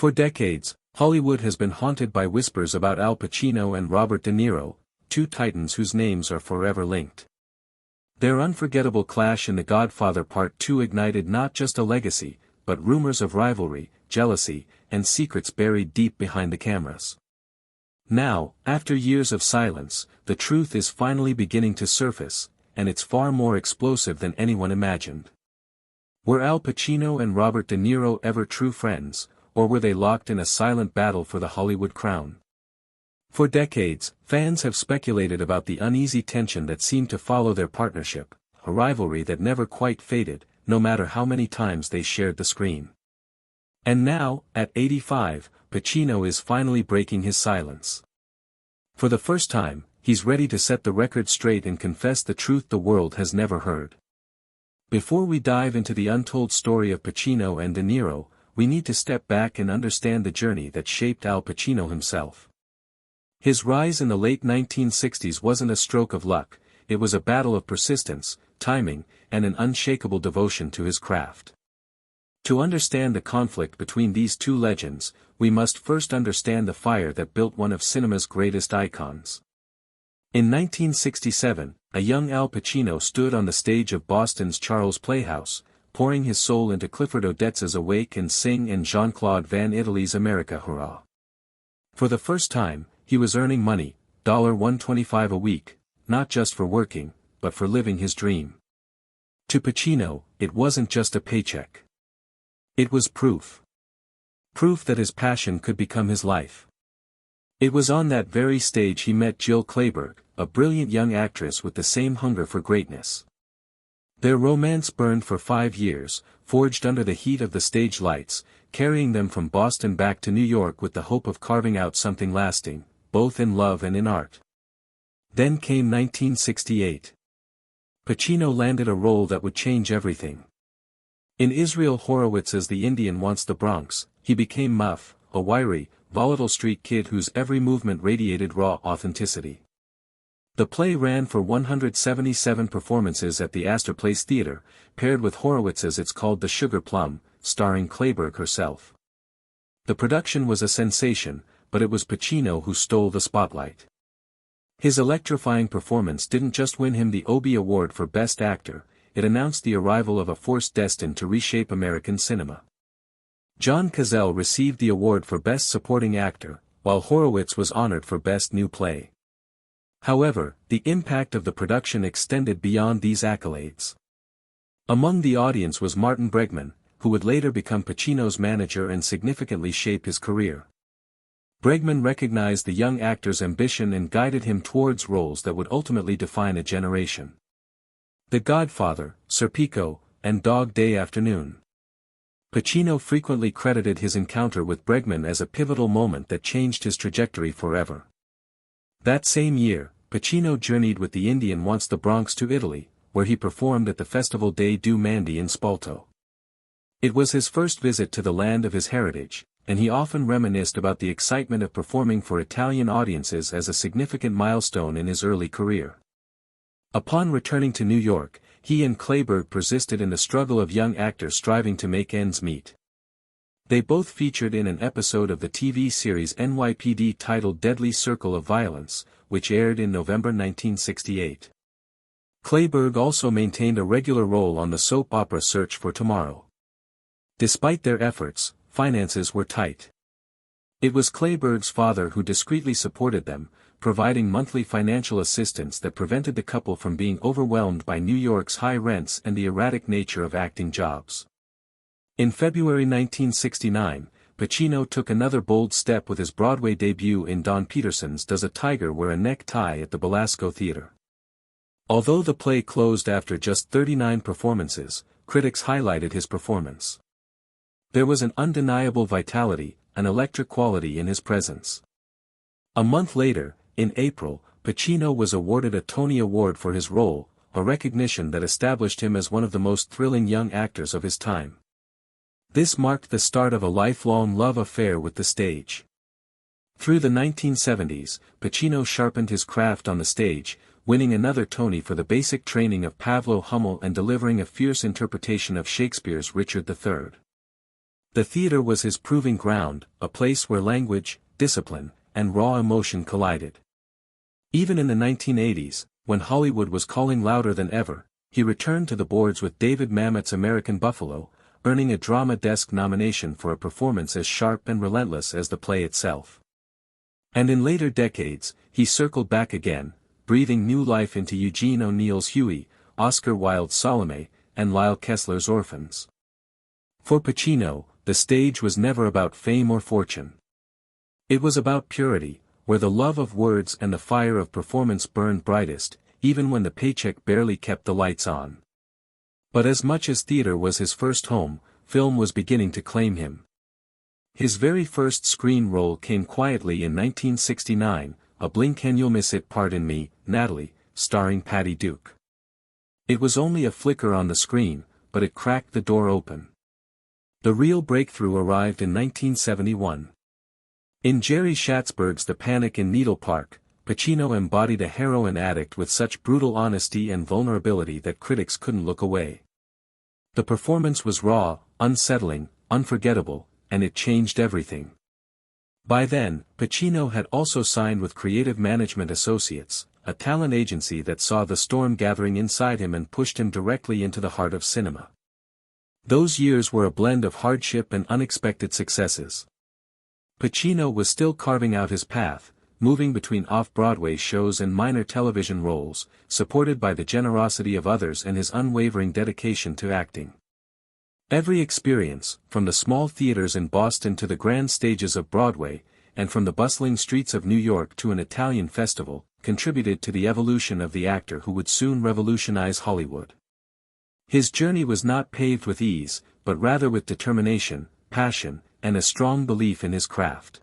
For decades, Hollywood has been haunted by whispers about Al Pacino and Robert De Niro, two titans whose names are forever linked. Their unforgettable clash in The Godfather Part 2 ignited not just a legacy, but rumors of rivalry, jealousy, and secrets buried deep behind the cameras. Now, after years of silence, the truth is finally beginning to surface, and it's far more explosive than anyone imagined. Were Al Pacino and Robert De Niro ever true friends, or were they locked in a silent battle for the Hollywood crown? For decades, fans have speculated about the uneasy tension that seemed to follow their partnership, a rivalry that never quite faded, no matter how many times they shared the screen. And now, at 85, Pacino is finally breaking his silence. For the first time, he's ready to set the record straight and confess the truth the world has never heard. Before we dive into the untold story of Pacino and De Niro, we need to step back and understand the journey that shaped Al Pacino himself. His rise in the late 1960s wasn't a stroke of luck, it was a battle of persistence, timing, and an unshakable devotion to his craft. To understand the conflict between these two legends, we must first understand the fire that built one of cinema's greatest icons. In 1967, a young Al Pacino stood on the stage of Boston's Charles Playhouse, pouring his soul into Clifford Odets's Awake and Sing and Jean-Claude Van Italy's America Hurrah. For the first time, he was earning money, $125 a week, not just for working, but for living his dream. To Pacino, it wasn't just a paycheck. It was proof. Proof that his passion could become his life. It was on that very stage he met Jill Clayburgh, a brilliant young actress with the same hunger for greatness. Their romance burned for 5 years, forged under the heat of the stage lights, carrying them from Boston back to New York with the hope of carving out something lasting, both in love and in art. Then came 1968. Pacino landed a role that would change everything. In Israel Horowitz's The Indian Wants the Bronx, he became Muff, a wiry, volatile street kid whose every movement radiated raw authenticity. The play ran for 177 performances at the Astor Place Theater, paired with Horowitz's It's Called the Sugar Plum, starring Clayburgh herself. The production was a sensation, but it was Pacino who stole the spotlight. His electrifying performance didn't just win him the Obie Award for Best Actor, it announced the arrival of a force destined to reshape American cinema. John Cazale received the award for Best Supporting Actor, while Horowitz was honored for Best New Play. However, the impact of the production extended beyond these accolades. Among the audience was Martin Bregman, who would later become Pacino's manager and significantly shape his career. Bregman recognized the young actor's ambition and guided him towards roles that would ultimately define a generation. The Godfather, Serpico, and Dog Day Afternoon. Pacino frequently credited his encounter with Bregman as a pivotal moment that changed his trajectory forever. That same year, Pacino journeyed with The Indian Wants the Bronx to Italy, where he performed at the Festival dei Due Mandi in Spalto. It was his first visit to the land of his heritage, and he often reminisced about the excitement of performing for Italian audiences as a significant milestone in his early career. Upon returning to New York, he and Clayburgh persisted in the struggle of young actors striving to make ends meet. They both featured in an episode of the TV series NYPD titled Deadly Circle of Violence, which aired in November 1968. Clayburgh also maintained a regular role on the soap opera Search for Tomorrow. Despite their efforts, finances were tight. It was Clayburgh's father who discreetly supported them, providing monthly financial assistance that prevented the couple from being overwhelmed by New York's high rents and the erratic nature of acting jobs. In February 1969, Pacino took another bold step with his Broadway debut in Don Peterson's Does a Tiger Wear a Necktie at the Belasco Theater. Although the play closed after just 39 performances, critics highlighted his performance. There was an undeniable vitality, an electric quality in his presence. A month later, in April, Pacino was awarded a Tony Award for his role, a recognition that established him as one of the most thrilling young actors of his time. This marked the start of a lifelong love affair with the stage. Through the 1970s, Pacino sharpened his craft on the stage, winning another Tony for the basic training of Pavlo Hummel and delivering a fierce interpretation of Shakespeare's Richard III. The theater was his proving ground, a place where language, discipline, and raw emotion collided. Even in the 1980s, when Hollywood was calling louder than ever, he returned to the boards with David Mamet's American Buffalo, earning a Drama Desk nomination for a performance as sharp and relentless as the play itself. And in later decades, he circled back again, breathing new life into Eugene O'Neill's Huey, Oscar Wilde's Salome, and Lyle Kessler's Orphans. For Pacino, the stage was never about fame or fortune. It was about purity, where the love of words and the fire of performance burned brightest, even when the paycheck barely kept the lights on. But as much as theater was his first home, film was beginning to claim him. His very first screen role came quietly in 1969, a blink-and-you'll-miss-it part in Me, Natalie, starring Patty Duke. It was only a flicker on the screen, but it cracked the door open. The real breakthrough arrived in 1971. In Jerry Schatzberg's The Panic in Needle Park, Pacino embodied a heroin addict with such brutal honesty and vulnerability that critics couldn't look away. The performance was raw, unsettling, unforgettable, and it changed everything. By then, Pacino had also signed with Creative Management Associates, a talent agency that saw the storm gathering inside him and pushed him directly into the heart of cinema. Those years were a blend of hardship and unexpected successes. Pacino was still carving out his path, moving between off-Broadway shows and minor television roles, supported by the generosity of others and his unwavering dedication to acting. Every experience, from the small theaters in Boston to the grand stages of Broadway, and from the bustling streets of New York to an Italian festival, contributed to the evolution of the actor who would soon revolutionize Hollywood. His journey was not paved with ease, but rather with determination, passion, and a strong belief in his craft.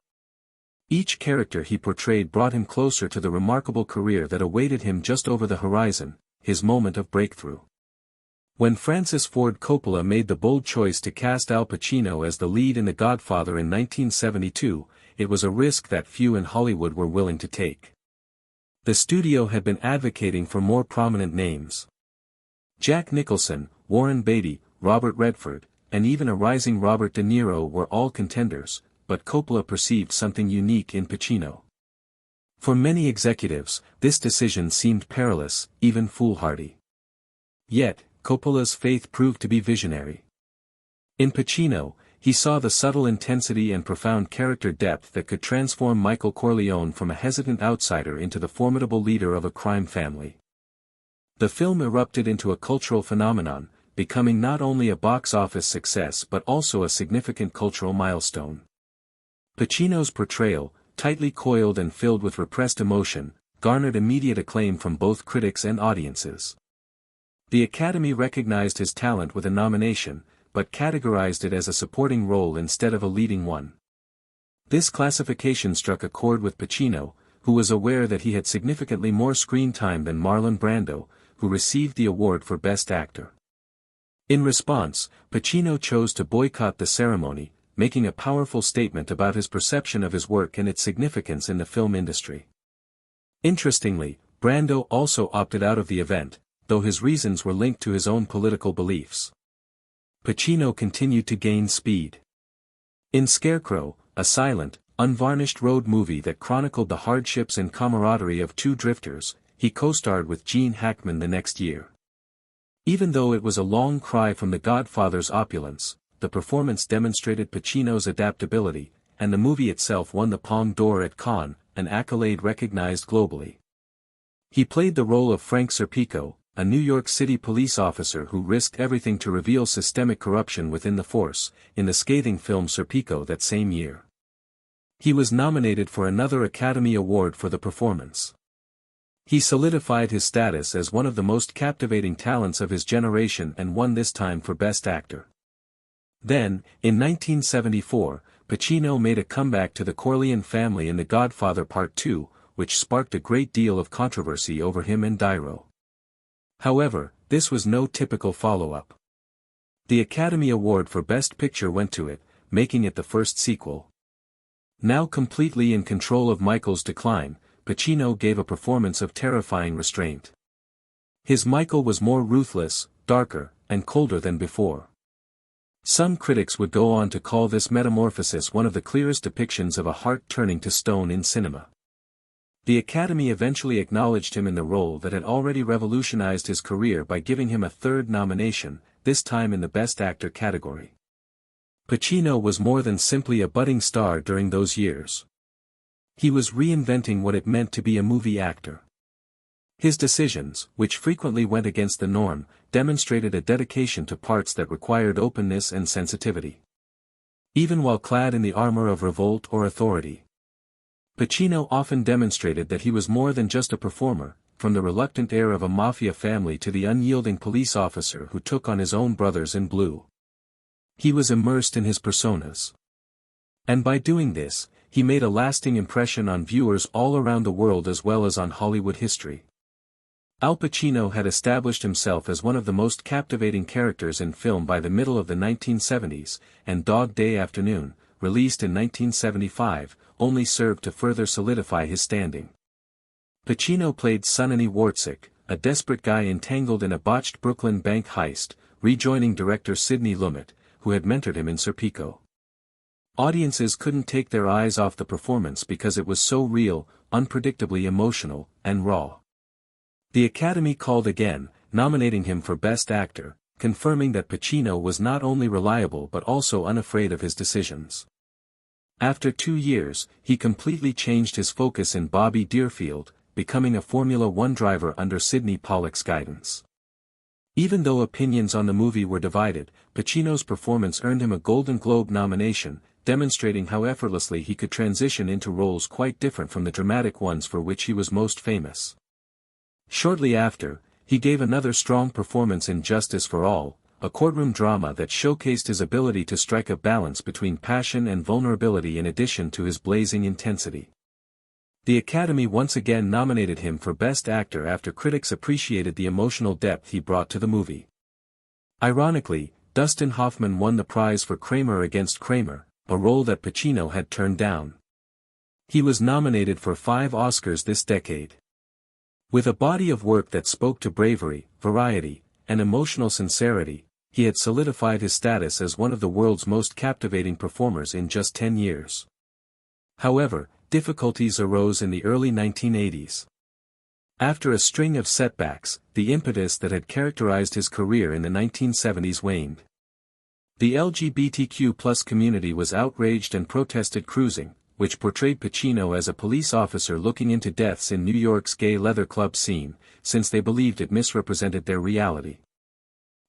Each character he portrayed brought him closer to the remarkable career that awaited him just over the horizon, his moment of breakthrough. When Francis Ford Coppola made the bold choice to cast Al Pacino as the lead in The Godfather in 1972, it was a risk that few in Hollywood were willing to take. The studio had been advocating for more prominent names. Jack Nicholson, Warren Beatty, Robert Redford, and even a rising Robert De Niro were all contenders, but Coppola perceived something unique in Pacino. For many executives, this decision seemed perilous, even foolhardy. Yet, Coppola's faith proved to be visionary. In Pacino, he saw the subtle intensity and profound character depth that could transform Michael Corleone from a hesitant outsider into the formidable leader of a crime family. The film erupted into a cultural phenomenon, becoming not only a box office success but also a significant cultural milestone. Pacino's portrayal, tightly coiled and filled with repressed emotion, garnered immediate acclaim from both critics and audiences. The Academy recognized his talent with a nomination, but categorized it as a supporting role instead of a leading one. This classification struck a chord with Pacino, who was aware that he had significantly more screen time than Marlon Brando, who received the award for Best Actor. In response, Pacino chose to boycott the ceremony, making a powerful statement about his perception of his work and its significance in the film industry. Interestingly, Brando also opted out of the event, though his reasons were linked to his own political beliefs. Pacino continued to gain speed. In Scarecrow, a silent, unvarnished road movie that chronicled the hardships and camaraderie of two drifters, he co-starred with Gene Hackman the next year. Even though it was a long cry from The Godfather's opulence, the performance demonstrated Pacino's adaptability, and the movie itself won the Palme d'Or at Cannes, an accolade recognized globally. He played the role of Frank Serpico, a New York City police officer who risked everything to reveal systemic corruption within the force, in the scathing film Serpico that same year. He was nominated for another Academy Award for the performance. He solidified his status as one of the most captivating talents of his generation and won this time for Best Actor. Then, in 1974, Pacino made a comeback to the Corleone family in The Godfather Part II, which sparked a great deal of controversy over him and Niro. However, this was no typical follow-up. The Academy Award for Best Picture went to it, making it the first sequel. Now completely in control of Michael's decline, Pacino gave a performance of terrifying restraint. His Michael was more ruthless, darker, and colder than before. Some critics would go on to call this metamorphosis one of the clearest depictions of a heart turning to stone in cinema. The Academy eventually acknowledged him in the role that had already revolutionized his career by giving him a third nomination, this time in the Best Actor category. Pacino was more than simply a budding star during those years. He was reinventing what it meant to be a movie actor. His decisions, which frequently went against the norm, demonstrated a dedication to parts that required openness and sensitivity. Even while clad in the armor of revolt or authority, Pacino often demonstrated that he was more than just a performer, from the reluctant heir of a mafia family to the unyielding police officer who took on his own brothers in blue. He was immersed in his personas. And by doing this, he made a lasting impression on viewers all around the world as well as on Hollywood history. Al Pacino had established himself as one of the most captivating characters in film by the middle of the 1970s, and Dog Day Afternoon, released in 1975, only served to further solidify his standing. Pacino played Sonny Wartzik, a desperate guy entangled in a botched Brooklyn bank heist, rejoining director Sidney Lumet, who had mentored him in Serpico. Audiences couldn't take their eyes off the performance because it was so real, unpredictably emotional, and raw. The Academy called again, nominating him for Best Actor, confirming that Pacino was not only reliable but also unafraid of his decisions. After 2 years, he completely changed his focus in Bobby Deerfield, becoming a Formula One driver under Sidney Pollack's guidance. Even though opinions on the movie were divided, Pacino's performance earned him a Golden Globe nomination, demonstrating how effortlessly he could transition into roles quite different from the dramatic ones for which he was most famous. Shortly after, he gave another strong performance in Justice for All, a courtroom drama that showcased his ability to strike a balance between passion and vulnerability in addition to his blazing intensity. The Academy once again nominated him for Best Actor after critics appreciated the emotional depth he brought to the movie. Ironically, Dustin Hoffman won the prize for Kramer Against Kramer, a role that Pacino had turned down. He was nominated for 5 Oscars this decade. With a body of work that spoke to bravery, variety, and emotional sincerity, he had solidified his status as one of the world's most captivating performers in just 10 years. However, difficulties arose in the early 1980s. After a string of setbacks, the impetus that had characterized his career in the 1970s waned. The LGBTQ+ community was outraged and protested Cruising, which portrayed Pacino as a police officer looking into deaths in New York's gay leather club scene, since they believed it misrepresented their reality.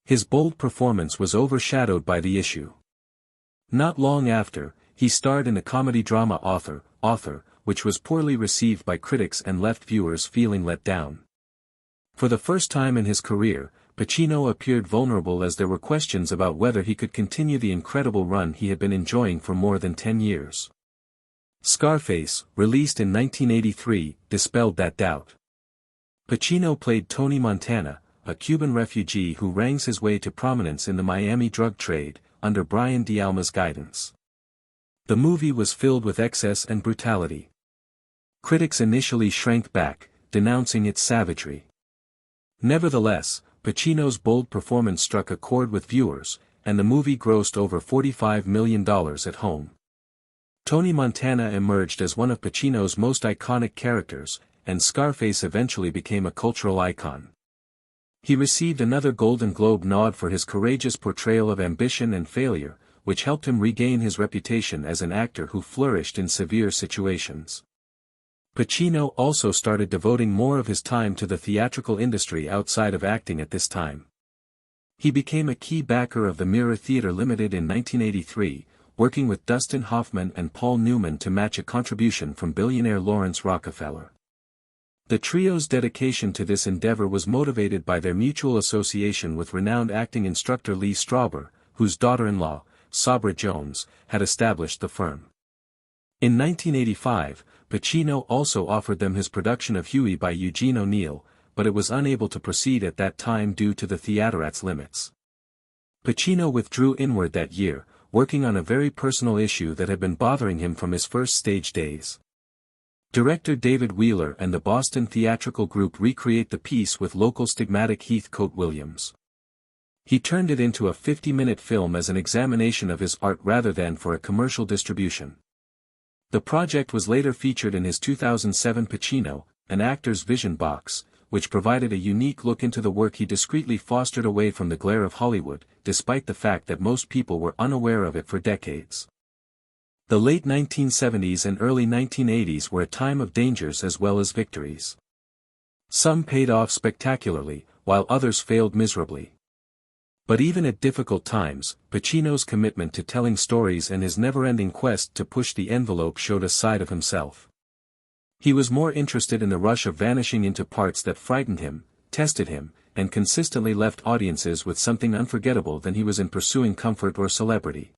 His bold performance was overshadowed by the issue. Not long after, he starred in the comedy drama Author, which was poorly received by critics and left viewers feeling let down. For the first time in his career, Pacino appeared vulnerable as there were questions about whether he could continue the incredible run he had been enjoying for more than 10 years. Scarface, released in 1983, dispelled that doubt. Pacino played Tony Montana, a Cuban refugee who wrangs his way to prominence in the Miami drug trade, under Brian De Palma's guidance. The movie was filled with excess and brutality. Critics initially shrank back, denouncing its savagery. Nevertheless, Pacino's bold performance struck a chord with viewers, and the movie grossed over $45 million at home. Tony Montana emerged as one of Pacino's most iconic characters, and Scarface eventually became a cultural icon. He received another Golden Globe nod for his courageous portrayal of ambition and failure, which helped him regain his reputation as an actor who flourished in severe situations. Pacino also started devoting more of his time to the theatrical industry outside of acting at this time. He became a key backer of the Mirror Theatre Limited in 1983, working with Dustin Hoffman and Paul Newman to match a contribution from billionaire Lawrence Rockefeller. The trio's dedication to this endeavor was motivated by their mutual association with renowned acting instructor Lee Strasberg, whose daughter-in-law, Sabra Jones, had established the firm. In 1985, Pacino also offered them his production of Huey by Eugene O'Neill, but it was unable to proceed at that time due to the theater's limits. Pacino withdrew inward that year, working on a very personal issue that had been bothering him from his first stage days. Director David Wheeler and the Boston theatrical group recreate the piece with local stigmatic Heathcote Williams. He turned it into a 50-minute film as an examination of his art rather than for a commercial distribution. The project was later featured in his 2007 Pacino, an actor's vision box, which provided a unique look into the work he discreetly fostered away from the glare of Hollywood, despite the fact that most people were unaware of it for decades. The late 1970s and early 1980s were a time of dangers as well as victories. Some paid off spectacularly, while others failed miserably. But even at difficult times, Pacino's commitment to telling stories and his never-ending quest to push the envelope showed a side of himself. He was more interested in the rush of vanishing into parts that frightened him, tested him, and consistently left audiences with something unforgettable than he was in pursuing comfort or celebrity.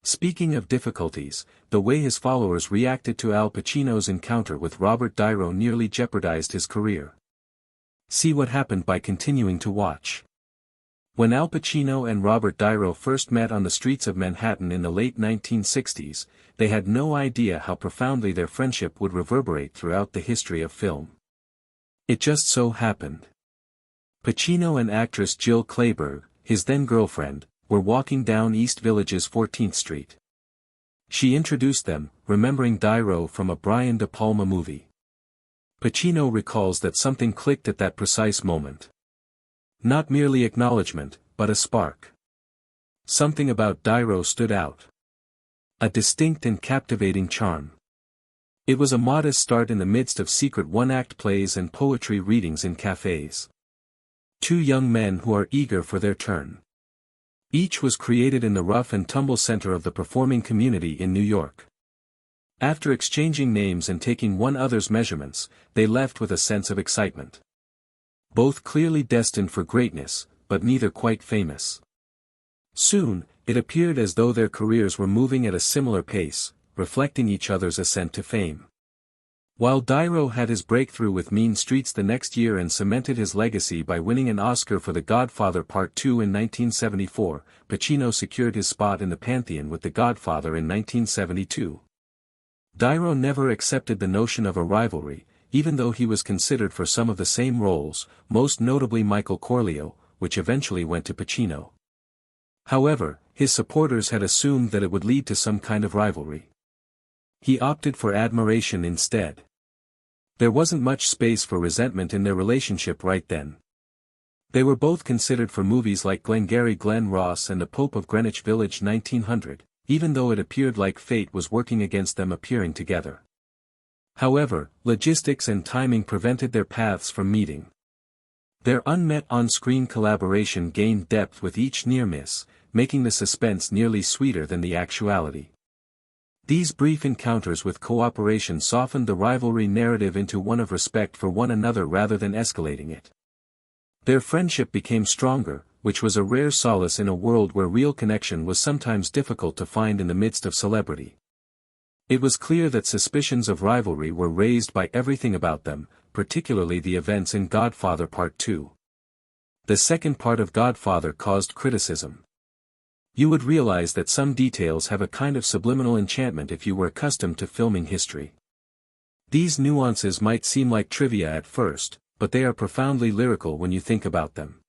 Speaking of difficulties, the way his followers reacted to Al Pacino's encounter with Robert De Niro nearly jeopardized his career. See what happened by continuing to watch. When Al Pacino and Robert De Niro first met on the streets of Manhattan in the late 1960s, they had no idea how profoundly their friendship would reverberate throughout the history of film. It just so happened. Pacino and actress Jill Clayburgh, his then-girlfriend, were walking down East Village's 14th Street. She introduced them, remembering De Niro from a Brian De Palma movie. Pacino recalls that something clicked at that precise moment. Not merely acknowledgement, but a spark. Something about De Niro stood out. A distinct and captivating charm. It was a modest start in the midst of secret one-act plays and poetry readings in cafes. Two young men who are eager for their turn. Each was created in the rough-and-tumble center of the performing community in New York. After exchanging names and taking one another's measurements, they left with a sense of excitement. Both clearly destined for greatness, but neither quite famous. Soon, it appeared as though their careers were moving at a similar pace, reflecting each other's ascent to fame. While De Niro had his breakthrough with Mean Streets the next year and cemented his legacy by winning an Oscar for The Godfather Part II in 1974, Pacino secured his spot in the Pantheon with The Godfather in 1972. De Niro never accepted the notion of a rivalry, even though he was considered for some of the same roles, most notably Michael Corleone, which eventually went to Pacino. However, his supporters had assumed that it would lead to some kind of rivalry. He opted for admiration instead. There wasn't much space for resentment in their relationship right then. They were both considered for movies like Glengarry Glen Ross and The Pope of Greenwich Village 1900, even though it appeared like fate was working against them appearing together. However, logistics and timing prevented their paths from meeting. Their unmet on-screen collaboration gained depth with each near miss, making the suspense nearly sweeter than the actuality. These brief encounters with cooperation softened the rivalry narrative into one of respect for one another rather than escalating it. Their friendship became stronger, which was a rare solace in a world where real connection was sometimes difficult to find in the midst of celebrity. It was clear that suspicions of rivalry were raised by everything about them, particularly the events in Godfather Part II. The second part of Godfather caused criticism. You would realize that some details have a kind of subliminal enchantment if you were accustomed to filming history. These nuances might seem like trivia at first, but they are profoundly lyrical when you think about them.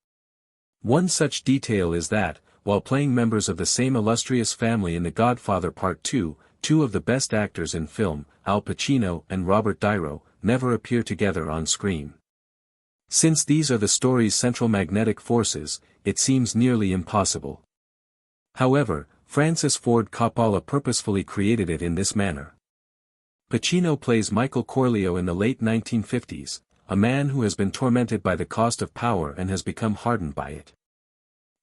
One such detail is that, while playing members of the same illustrious family in The Godfather Part II, two of the best actors in film, Al Pacino and Robert De Niro, never appear together on screen. Since these are the story's central magnetic forces, it seems nearly impossible. However, Francis Ford Coppola purposefully created it in this manner. Pacino plays Michael Corleone in the late 1950s, a man who has been tormented by the cost of power and has become hardened by it.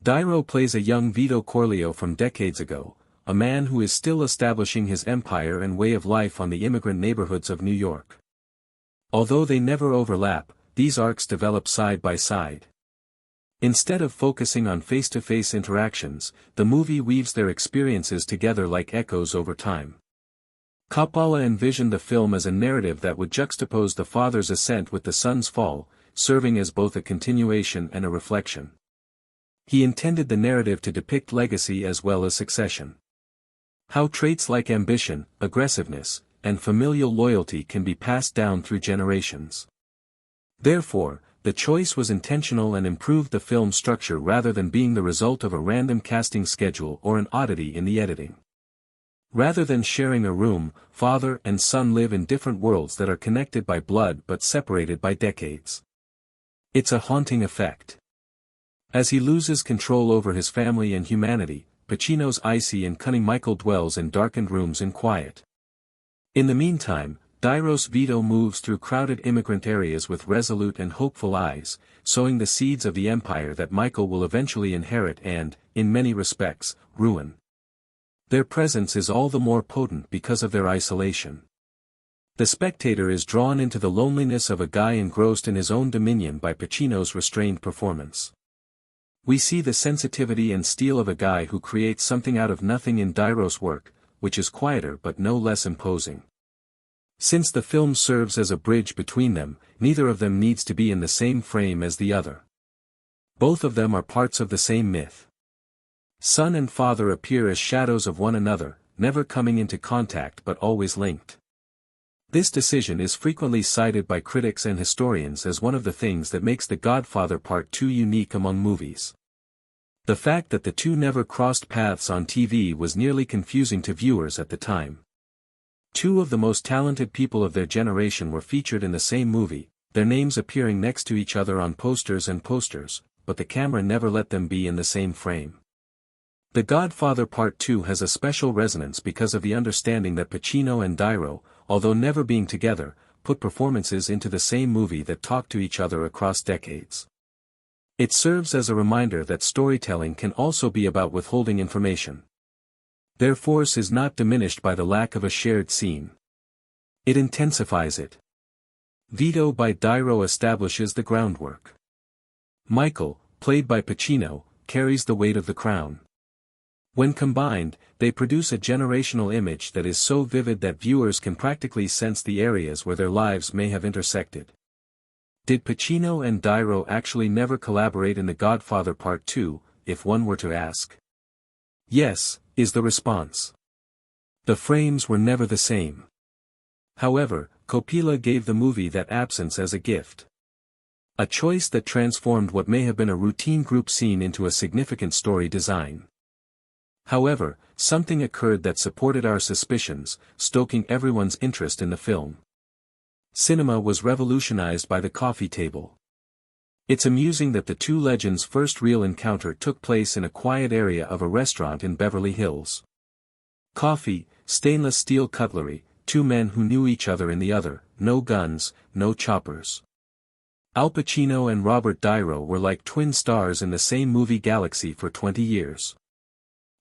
De Niro plays a young Vito Corleone from decades ago, a man who is still establishing his empire and way of life on the immigrant neighborhoods of New York. Although they never overlap, these arcs develop side by side. Instead of focusing on face-to-face interactions, the movie weaves their experiences together like echoes over time. Coppola envisioned the film as a narrative that would juxtapose the father's ascent with the son's fall, serving as both a continuation and a reflection. He intended the narrative to depict legacy as well as succession. How traits like ambition, aggressiveness, and familial loyalty can be passed down through generations. Therefore, The choice was intentional and improved the film's structure rather than being the result of a random casting schedule or an oddity in the editing. Rather than sharing a room, father and son live in different worlds that are connected by blood but separated by decades. It's a haunting effect. As he loses control over his family and humanity, Pacino's icy and cunning Michael dwells in darkened rooms in quiet. In the meantime, Diros Vito moves through crowded immigrant areas with resolute and hopeful eyes, sowing the seeds of the empire that Michael will eventually inherit and, in many respects, ruin. Their presence is all the more potent because of their isolation. The spectator is drawn into the loneliness of a guy engrossed in his own dominion by Pacino's restrained performance. We see the sensitivity and steel of a guy who creates something out of nothing in Diros' work, which is quieter but no less imposing. Since the film serves as a bridge between them, neither of them needs to be in the same frame as the other. Both of them are parts of the same myth. Son and father appear as shadows of one another, never coming into contact but always linked. This decision is frequently cited by critics and historians as one of the things that makes The Godfather Part 2 unique among movies. The fact that the two never crossed paths on TV was nearly confusing to viewers at the time. Two of the most talented people of their generation were featured in the same movie, their names appearing next to each other on posters, but the camera never let them be in the same frame. The Godfather Part 2 has a special resonance because of the understanding that Pacino and Niro, although never being together, put performances into the same movie that talk to each other across decades. It serves as a reminder that storytelling can also be about withholding information. Their force is not diminished by the lack of a shared scene. It intensifies it. Vito by Niro establishes the groundwork. Michael, played by Pacino, carries the weight of the crown. When combined, they produce a generational image that is so vivid that viewers can practically sense the areas where their lives may have intersected. Did Pacino and Niro actually never collaborate in The Godfather Part 2, if one were to ask? Yes, is the response. The frames were never the same. However, Coppola gave the movie that absence as a gift. A choice that transformed what may have been a routine group scene into a significant story design. However, something occurred that supported our suspicions, stoking everyone's interest in the film. Cinema was revolutionized by the coffee table. It's amusing that the two legends' first real encounter took place in a quiet area of a restaurant in Beverly Hills. Coffee, stainless steel cutlery, two men who knew each other in the other, no guns, no choppers. Al Pacino and Robert De Niro were like twin stars in the same movie galaxy for 20 years.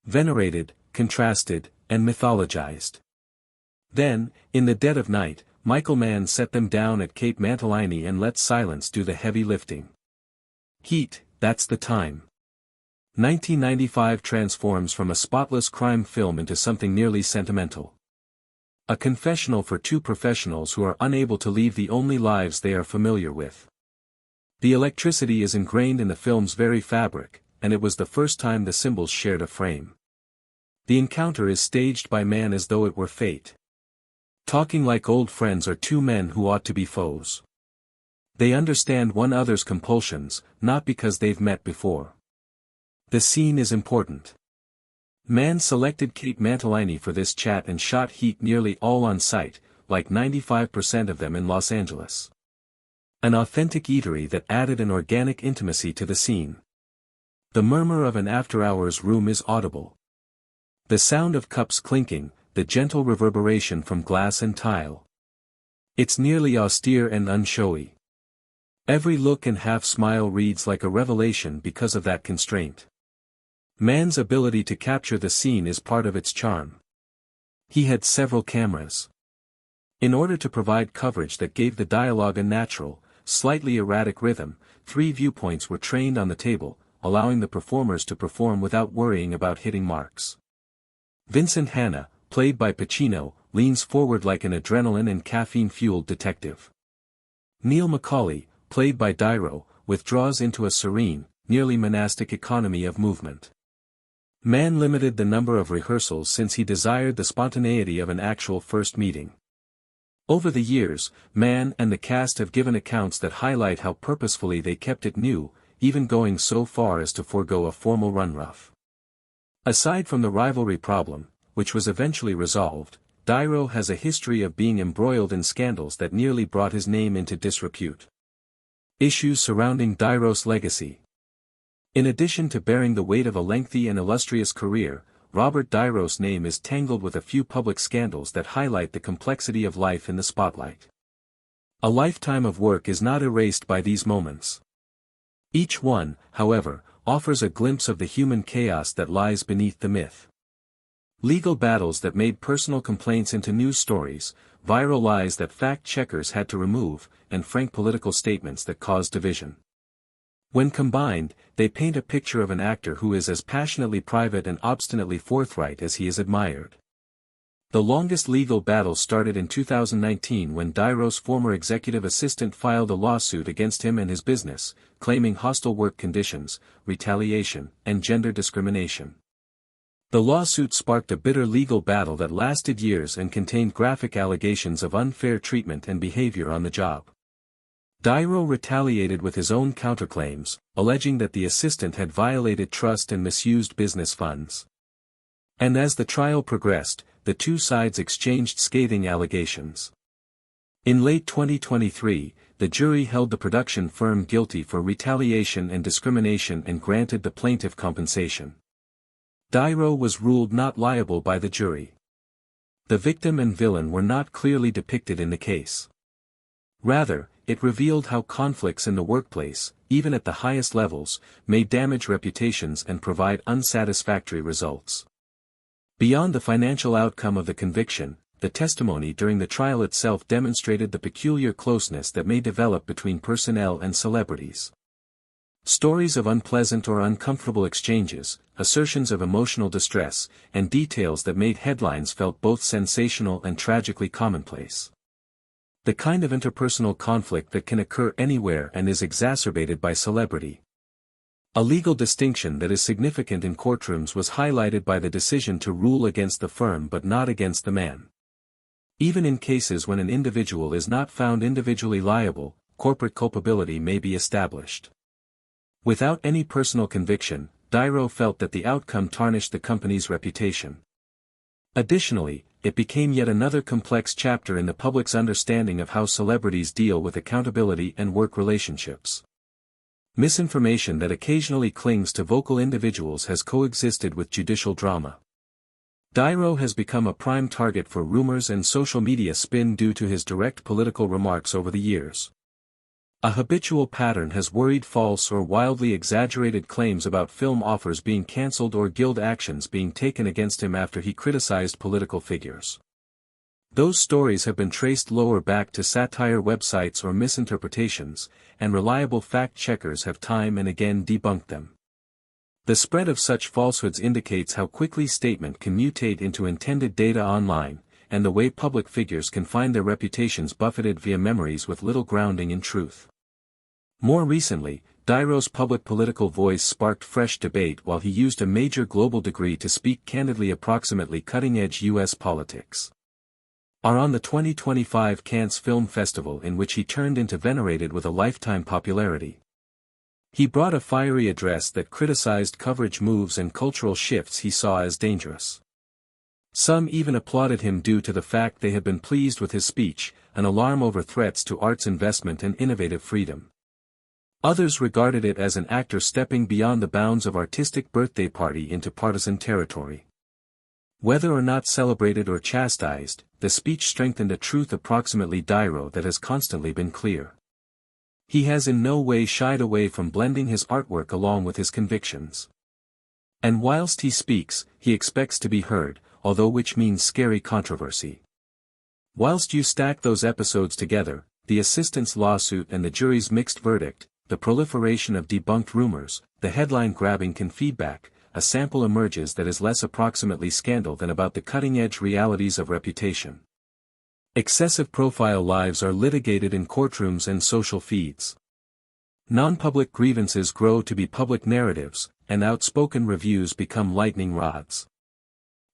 Venerated, contrasted, and mythologized. Then, in the dead of night, Michael Mann set them down at Cape Mantilini and let silence do the heavy lifting. Heat, that's the time. 1995 transforms from a spotless crime film into something nearly sentimental. A confessional for two professionals who are unable to leave the only lives they are familiar with. The electricity is ingrained in the film's very fabric, and it was the first time the symbols shared a frame. The encounter is staged by Mann as though it were fate. Talking like old friends are two men who ought to be foes. They understand one another's compulsions, not because they've met before. The scene is important. Mann selected Cape Mantilini for this chat and shot Heat nearly all on site, like 95% of them in Los Angeles. An authentic eatery that added an organic intimacy to the scene. The murmur of an after-hours room is audible. The sound of cups clinking, the gentle reverberation from glass and tile. It's nearly austere and unshowy. Every look and half-smile reads like a revelation because of that constraint. Mann's ability to capture the scene is part of its charm. He had several cameras. In order to provide coverage that gave the dialogue a natural, slightly erratic rhythm, 3 viewpoints were trained on the table, allowing the performers to perform without worrying about hitting marks. Vincent Hanna, played by Pacino, leans forward like an adrenaline and caffeine-fueled detective. Neil McCauley, played by De Niro, withdraws into a serene, nearly monastic economy of movement. Mann limited the number of rehearsals since he desired the spontaneity of an actual first meeting. Over the years, Mann and the cast have given accounts that highlight how purposefully they kept it new, even going so far as to forego a formal run-rough. Aside from the rivalry problem, which was eventually resolved, Niro has a history of being embroiled in scandals that nearly brought his name into disrepute. Issues surrounding Niro's legacy. In addition to bearing the weight of a lengthy and illustrious career, Robert Niro's name is tangled with a few public scandals that highlight the complexity of life in the spotlight. A lifetime of work is not erased by these moments. Each one, however, offers a glimpse of the human chaos that lies beneath the myth. Legal battles that made personal complaints into news stories, viral lies that fact-checkers had to remove, and frank political statements that caused division. When combined, they paint a picture of an actor who is as passionately private and obstinately forthright as he is admired. The longest legal battle started in 2019 when Niro's former executive assistant filed a lawsuit against him and his business, claiming hostile work conditions, retaliation, and gender discrimination. The lawsuit sparked a bitter legal battle that lasted years and contained graphic allegations of unfair treatment and behavior on the job. Niro retaliated with his own counterclaims, alleging that the assistant had violated trust and misused business funds. And as the trial progressed, the two sides exchanged scathing allegations. In late 2023, the jury held the production firm guilty for retaliation and discrimination and granted the plaintiff compensation. Niro was ruled not liable by the jury. The victim and villain were not clearly depicted in the case. Rather, it revealed how conflicts in the workplace, even at the highest levels, may damage reputations and provide unsatisfactory results. Beyond the financial outcome of the conviction, the testimony during the trial itself demonstrated the peculiar closeness that may develop between personnel and celebrities. Stories of unpleasant or uncomfortable exchanges, assertions of emotional distress, and details that made headlines felt both sensational and tragically commonplace. The kind of interpersonal conflict that can occur anywhere and is exacerbated by celebrity. A legal distinction that is significant in courtrooms was highlighted by the decision to rule against the firm but not against the man. Even in cases when an individual is not found individually liable, corporate culpability may be established. Without any personal conviction, Niro felt that the outcome tarnished the company's reputation. Additionally, it became yet another complex chapter in the public's understanding of how celebrities deal with accountability and work relationships. Misinformation that occasionally clings to vocal individuals has coexisted with judicial drama. Niro has become a prime target for rumors and social media spin due to his direct political remarks over the years. A habitual pattern has worried false or wildly exaggerated claims about film offers being cancelled or guild actions being taken against him after he criticized political figures. Those stories have been traced lower back to satire websites or misinterpretations, and reliable fact-checkers have time and again debunked them. The spread of such falsehoods indicates how quickly statement can mutate into intended data online, and the way public figures can find their reputations buffeted via memories with little grounding in truth. More recently, Niro's public political voice sparked fresh debate while he used a major global degree to speak candidly approximately cutting-edge U.S. politics. On the 2025 Cannes Film Festival, in which he turned into venerated with a lifetime popularity. He brought a fiery address that criticized coverage moves and cultural shifts he saw as dangerous. Some even applauded him due to the fact they had been pleased with his speech, an alarm over threats to arts investment and innovative freedom. Others regarded it as an actor stepping beyond the bounds of artistic birthday party into partisan territory. Whether or not celebrated or chastised, the speech strengthened a truth approximately Niro that has constantly been clear. He has in no way shied away from blending his artwork along with his convictions. And whilst he speaks, he expects to be heard, although which means scary controversy. Whilst you stack those episodes together, the assistant's lawsuit and the jury's mixed verdict, the proliferation of debunked rumors, the headline-grabbing feedback, a sample emerges that is less approximately scandal than about the cutting-edge realities of reputation. Excessive profile lives are litigated in courtrooms and social feeds. Non-public grievances grow to be public narratives, and outspoken reviews become lightning rods.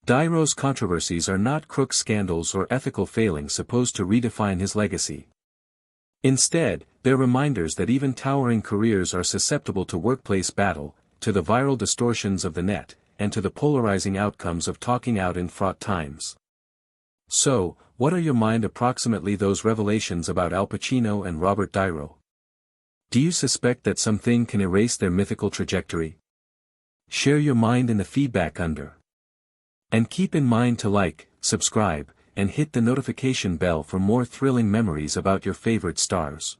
Niro's controversies are not crook scandals or ethical failings supposed to redefine his legacy. Instead, they're reminders that even towering careers are susceptible to workplace battle, to the viral distortions of the net, and to the polarizing outcomes of talking out in fraught times. So, what are your mind approximately those revelations about Al Pacino and Robert De Niro? Do you suspect that something can erase their mythical trajectory? Share your mind in the feedback under. And keep in mind to like, subscribe, and hit the notification bell for more thrilling memories about your favorite stars.